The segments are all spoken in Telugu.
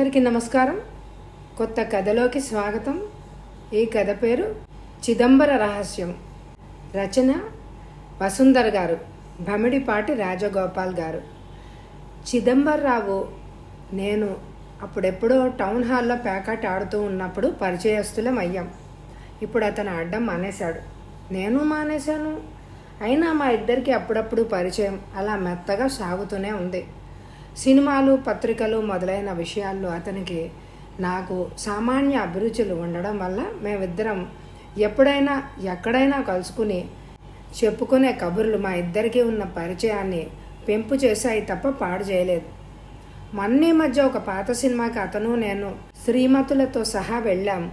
అందరికీ నమస్కారం. కొత్త కథలోకి స్వాగతం. ఈ కథ పేరు చిదంబర రహస్యం. రచన వసుంధర గారు, భమిడిపాటి రాజగోపాల్ గారు. చిదంబరరావు నేను అప్పుడెప్పుడో టౌన్ హాల్లో ప్యాకెట్ ఆడుతూ ఉన్నప్పుడు పరిచయస్తులం అయ్యాం. ఇప్పుడు అతను ఆడడం మానేశాడు, నేను మానేశాను. అయినా మా ఇద్దరికి అప్పుడప్పుడు పరిచయం అలా మెత్తగా సాగుతూనే ఉంది. సినిమాలు, పత్రికలు మొదలైన విషయాల్లో అతనికి నాకు సామాన్య అభిరుచులు ఉండడం వల్ల మేమిద్దరం ఎప్పుడైనా ఎక్కడైనా కలుసుకుని చెప్పుకునే కబుర్లు మా ఇద్దరికీ ఉన్న పరిచయాన్ని పెంపు చేశాయి తప్ప పాడు చేయలేదు. మొన్నీ మధ్య ఒక పాత సినిమాకి అతను నేను శ్రీమతులతో సహా వెళ్ళాం.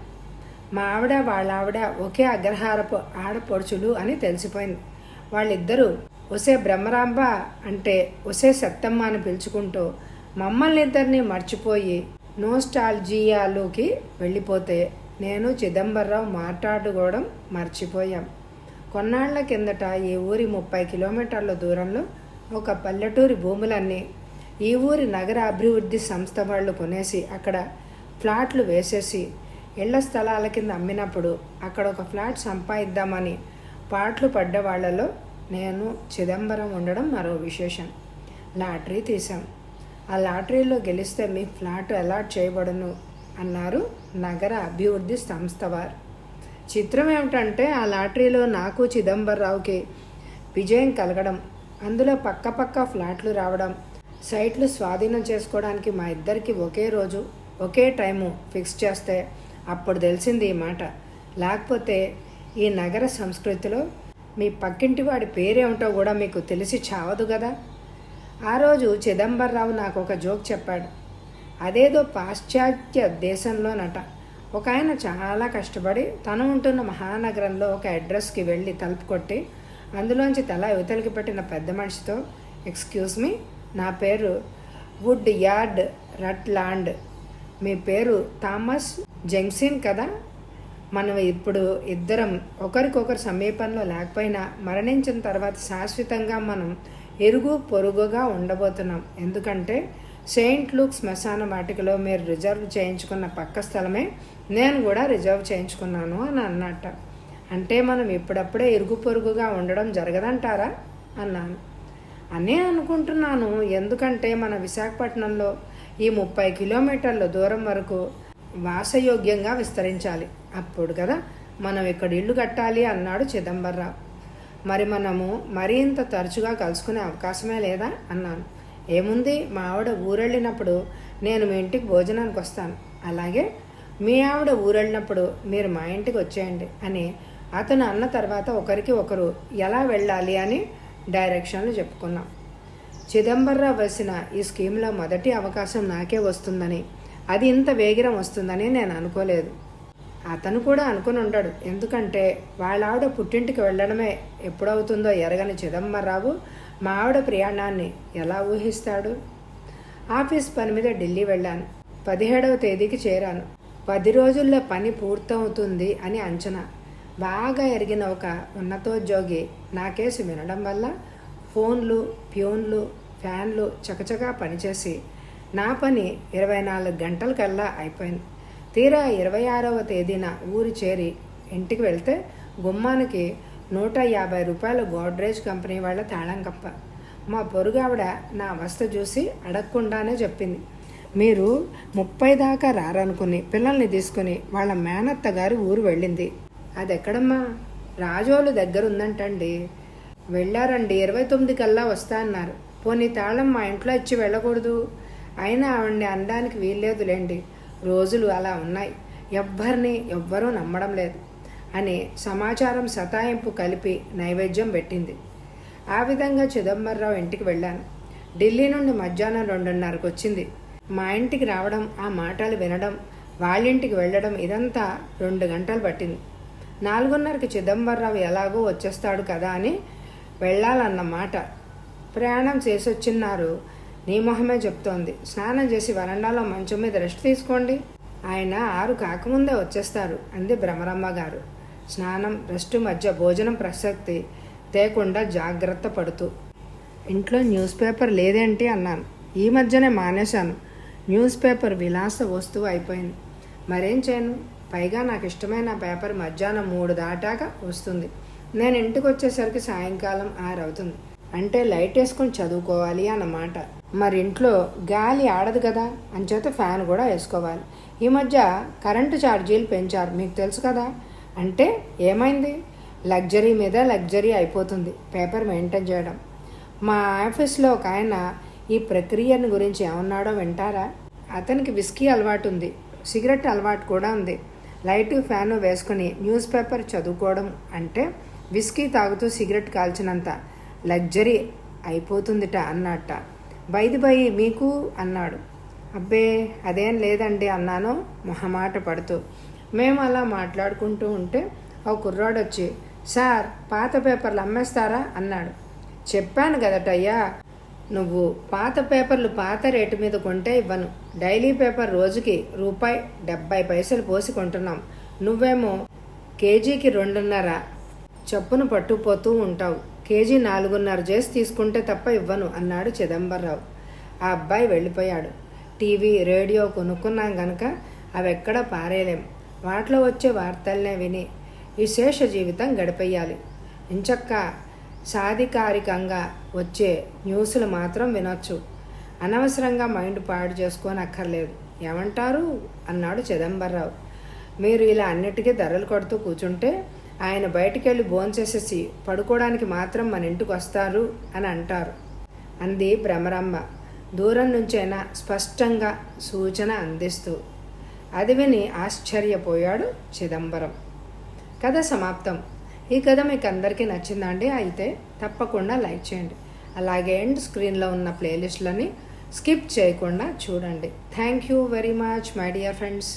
మా ఆవిడ వాళ్ళ ఆవిడ ఒకే అగ్రహారపు ఆడపడుచులు అని తెలిసిపోయింది. వాళ్ళిద్దరూ ఒసే బ్రహ్మరాంబ అంటే ఒసే సత్తమ్మ అని పిలుచుకుంటూ మమ్మల్ని ఇద్దరిని మర్చిపోయి నోస్టాల్జియాలోకి వెళ్ళిపోతే నేను చిదంబరరావు మాట్లాడుకోవడం మర్చిపోయాం. కొన్నాళ్ల కిందట ఈ ఊరి 30 కిలోమీటర్ల దూరంలో ఒక పల్లెటూరి భూములన్నీ ఈ ఊరి నగర అభివృద్ధి సంస్థ వాళ్ళు కొనేసి అక్కడ ఫ్లాట్లు వేసేసి ఇళ్ల స్థలాల కింద అమ్మినప్పుడు అక్కడ ఒక ఫ్లాట్ సంపాదిద్దామని పాటలు పడ్డ వాళ్లలో నేను చిదంబరం ఉండడం మరో విశేషం. లాటరీ తీసాం. ఆ లాటరీలో గెలిస్తే మీ ఫ్లాట్ అలాట్ చేయబడును అన్నారు నగర అభివృద్ధి సంస్థ వారు. చిత్రం ఏమిటంటే ఆ లాటరీలో నాకు చిదంబరరావుకి విజయం కలగడం, అందులో పక్క ఫ్లాట్లు రావడం, సైట్లు స్వాధీనం చేసుకోవడానికి మా ఇద్దరికి ఒకే రోజు ఒకే టైము ఫిక్స్ చేస్తే అప్పుడు తెలిసింది ఈ మాట. లేకపోతే ఈ నగర సంస్కృతిలో మీ పక్కింటి వాడి పేరేమిటో కూడా మీకు తెలిసి చావదు కదా. ఆ రోజు చిదంబరరావు నాకు ఒక జోక్ చెప్పాడు. అదేదో పాశ్చాత్య దేశంలోనట ఒక ఆయన చాలా కష్టపడి తను ఉంటున్న మహానగరంలో ఒక అడ్రస్కి వెళ్ళి తలుపు కొట్టి అందులోంచి తల యువతలకి పెట్టిన పెద్ద మనిషితో, ఎక్స్క్యూజ్ మీ, నా పేరు వుడ్ యార్డ్ రట్లాండ్, మీ పేరు థామస్ జంక్సిన్ కదా, మనం ఇప్పుడు ఇద్దరం ఒకరికొకరు సమీపంలో లేకపోయినా మరణించిన తర్వాత శాశ్వతంగా మనం ఇరుగు పొరుగుగా ఉండబోతున్నాం. ఎందుకంటే సెయింట్ లూక్ శ్మశాన వాటికలో మీరు రిజర్వ్ చేయించుకున్న పక్క స్థలమే నేను కూడా రిజర్వ్ చేయించుకున్నాను అని అన్నట్ట. అంటే మనం ఇప్పుడప్పుడే ఇరుగు పొరుగుగా ఉండడం జరగదంటారా అన్నాను. అనే అనుకుంటున్నాను. ఎందుకంటే మన విశాఖపట్నంలో ఈ 30 కిలోమీటర్ల దూరం వరకు వాసయోగ్యంగా విస్తరించాలి. అప్పుడు కదా మనం ఇక్కడ ఇల్లు కట్టాలి అన్నాడు చిదంబరరావు. మరి మనము మరీ ఇంత తరచుగా కలుసుకునే అవకాశమే లేదా అన్నాను. ఏముంది, మా ఆవిడ ఊరెళ్ళినప్పుడు నేను మీ ఇంటికి భోజనానికి వస్తాను, అలాగే మీ ఆవిడ ఊరెళ్ళినప్పుడు మీరు మా ఇంటికి వచ్చేయండి అని అతను అన్న తర్వాత ఒకరికి ఒకరు ఎలా వెళ్ళాలి అని డైరెక్షన్లు చెప్పుకున్నాం. చిదంబరరావు వేసిన ఈ స్కీమ్లో మొదటి అవకాశం నాకే వస్తుందని, అది ఇంత వేగిరం వస్తుందని నేను అనుకోలేదు. అతను కూడా అనుకుని ఉంటాడు. ఎందుకంటే వాళ్ళ ఆవిడ పుట్టింటికి వెళ్ళడమే ఎప్పుడవుతుందో ఎరగని చిదంబరరావు మా ఆవిడ ప్రయాణాన్ని ఎలా ఊహిస్తాడు? ఆఫీస్ పని మీద ఢిల్లీ వెళ్ళాను. 17వ తేదీకి చేరాను. 10 రోజుల్లో పని పూర్తవుతుంది అని అంచనా. బాగా ఎరిగిన ఒక ఉన్నతోద్యోగి నా కేసు వినడం వల్ల ఫోన్లు, ప్యూన్లు, ఫ్యాన్లు చకచకా పనిచేసి నా పని 24 గంటల కల్లా అయిపోయింది. తీరా 26వ తేదీన ఊరి చేరి ఇంటికి వెళ్తే గుమ్మానికి 150 రూపాయల గోడ్రేజ్ కంపెనీ వాళ్ళ తాళం కప్ప. మా పొరుగావిడ నా అవస్థ చూసి అడగకుండానే చెప్పింది, మీరు 30 దాకా రారనుకుని పిల్లల్ని తీసుకుని వాళ్ళ మేనత్త గారి ఊరు వెళ్ళింది. అది ఎక్కడమ్మా? రాజోలు దగ్గర ఉందంటండి. వెళ్ళారండి, 29 కల్లా వస్తా అన్నారు. పోనీ తాళం మా ఇంట్లో ఇచ్చి వెళ్ళకూడదు? అయినా ఆవిడ్ని అనడానికి వీల్లేదులేండి, రోజులు అలా ఉన్నాయి, ఎవ్వరూ నమ్మడం లేదు అని సమాచారం సతాయింపు కలిపి నైవేద్యం పెట్టింది. ఆ విధంగా చిదంబరరావు ఇంటికి వెళ్ళాను. ఢిల్లీ నుండి మధ్యాహ్నం 2:30కు వచ్చింది. మా ఇంటికి రావడం, ఆ మాటలు వినడం, వాళ్ళింటికి వెళ్ళడం ఇదంతా 2 గంటలు పట్టింది. 4:30కి చిదంబరరావు ఎలాగో వచ్చేస్తాడు కదా అని వెళ్ళాలన్నమాట. ప్రయాణం చేసొచ్చిన్నారు. నీ మొహమే చెప్తోంది. స్నానం చేసి వరండాలో మంచం మీద రెస్ట్ తీసుకోండి, ఆయన 6 కాకముందే వచ్చేస్తారు అంది భ్రమరమ్మ గారు. స్నానం, రెస్ట్ మధ్య భోజనం ప్రసక్తి తేకుండా జాగ్రత్త పడుతూ. ఇంట్లో న్యూస్ పేపర్ లేదేంటి అన్నాను. ఈ మధ్యనే మానేశాను. న్యూస్ పేపర్ విలాస వస్తువు అయిపోయింది. మరేం చేయను? పైగా నాకు ఇష్టమైన పేపర్ మధ్యాహ్నం 3 దాటాక వస్తుంది. నేను ఇంటికి వచ్చేసరికి సాయంకాలం 6 అవుతుంది. అంటే లైట్ వేసుకొని చదువుకోవాలి అన్నమాట. మరి ఇంట్లో గాలి ఆడదు కదా, అంచేత ఫ్యాన్ కూడా వేసుకోవాలి. ఈ మధ్య కరెంటు ఛార్జీలు పెంచారు, మీకు తెలుసు కదా. అంటే ఏమైంది? లగ్జరీ మీద లగ్జరీ అయిపోతుంది పేపర్ మెయింటైన్ చేయడం. మా ఆఫీస్లో ఒక ఆయన ఈ ప్రక్రియను గురించి ఏమన్నాడో వింటారా? అతనికి విస్కీ అలవాటు ఉంది, సిగరెట్ అలవాటు కూడా ఉంది. లైటు ఫ్యాను వేసుకుని న్యూస్ పేపర్ చదువుకోవడం అంటే విస్కీ తాగుతూ సిగరెట్ కాల్చినంత లగ్జరీ అయిపోతుందిట అన్నట్ట. బై మీకు అన్నాడు. అబ్బే అదేం లేదండి అన్నాను మొహమాట పడుతూ. మేము అలా మాట్లాడుకుంటూ ఉంటే ఒక కుర్రాడు వచ్చి, సార్ పాత పేపర్లు అమ్మేస్తారా అన్నాడు. చెప్పాను కదటయ్యా, నువ్వు పాత పేపర్లు పాత రేటు మీద కొంటే ఇవ్వను. డైలీ పేపర్ రోజుకి ₹70 పోసి కొంటున్నాం. నువ్వేమో కేజీకి 2.5 చప్పున పట్టుకుపోతూ ఉంటావు. కేజీ 4.5 చేసి తీసుకుంటే తప్ప ఇవ్వను అన్నాడు చిదంబరరావు. ఆ అబ్బాయి వెళ్ళిపోయాడు. టీవీ, రేడియో కొనుక్కున్నాం గనక అవి ఎక్కడా పారేయలేం. వాటిలో వచ్చే వార్తలనే విని విశేష జీవితం గడిపేయాలి. ఇంచక్క సాధికారికంగా వచ్చే న్యూస్లు మాత్రం వినొచ్చు. అనవసరంగా మైండ్ పాడు చేసుకొని అక్కర్లేదు. ఏమంటారు అన్నాడు చిదంబరరావు. మీరు ఇలా అన్నిటికీ ధరలు కొడుతూ కూర్చుంటే ఆయన బయటికెళ్ళి భోంచేసేసి పడుకోవడానికి మాత్రం మన ఇంటికి వస్తారు అని అంటారు అంది భ్రమరాంబ దూరం నుంచైనా స్పష్టంగా సూచన అందిస్తూ. అది విని ఆశ్చర్యపోయాడు చిదంబరం. కథ సమాప్తం. ఈ కథ మీకు అందరికీ నచ్చిందండి? అయితే తప్పకుండా లైక్ చేయండి. అలాగే ఎండ్ స్క్రీన్లో ఉన్న ప్లేలిస్ట్లని స్కిప్ చేయకుండా చూడండి. Thank you very much my dear friends.